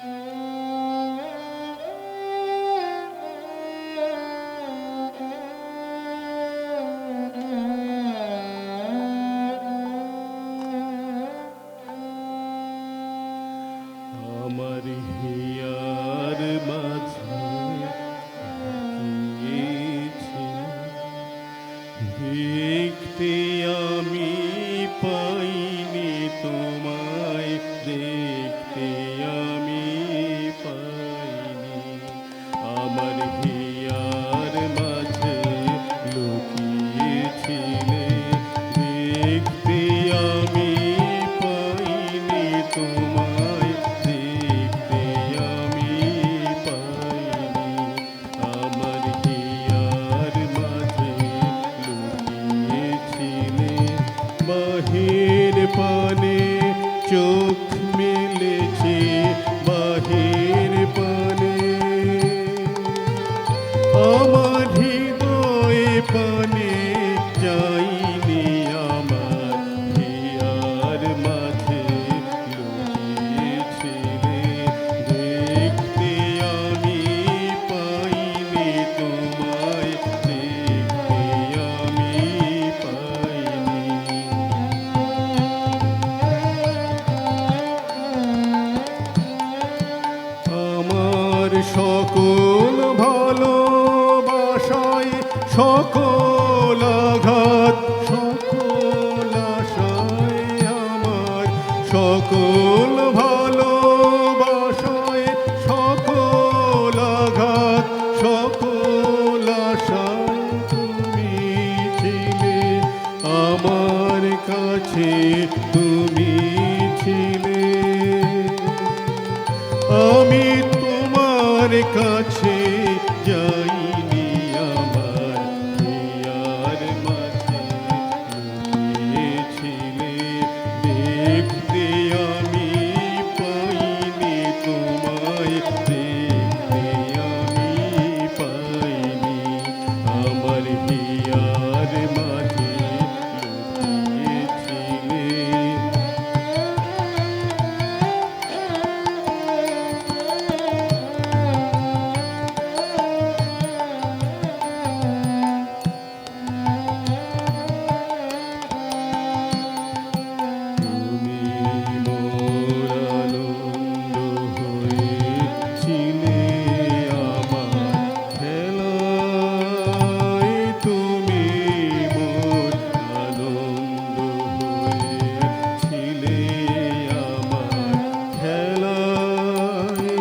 আমার হিয়ার মাঝে গিয়েছি দেখতে আমি পাইনি তোমায় দেখতে আমি পাইনি আমার হিয়ার মাঝে লুকিয়েছিলে দেখতে আমি পাইনি তোমায় দেখতে আমি পাইনি আমার হিয়ার মাঝে লুকিয়েছিলে বাহির পানে চোখ মেলেছে বাহির পানে আমার হৃদয়ে পানে যাইনি আমার হিয়ার মাঝে লুকিয়েছিলে দেখতে আমি পাইনি তোমায় দেখতে আমি পাইনি আমার সকল ভালোবাসায় সকল আঘাত সকল আশায় আমার সকল ভালোবাসায় সকল আঘাত সকল আশায় তুমি ছিলে আমার কাছে তুমি ছিলে আমি তোমার কাছে যাইনি আমার হিয়ার মাঝে লুকিয়েছিলে দেখতে আমি পাইনি তোমায় দেখতে আমি পাইনি আমার হিয়ার মাঝে লুকিয়েছিলে তুমি মোর আনন্দ হয়েছিলে আমার খেলায় তুমি মোর আনন্দ হয়েছিলে আমার খেলায়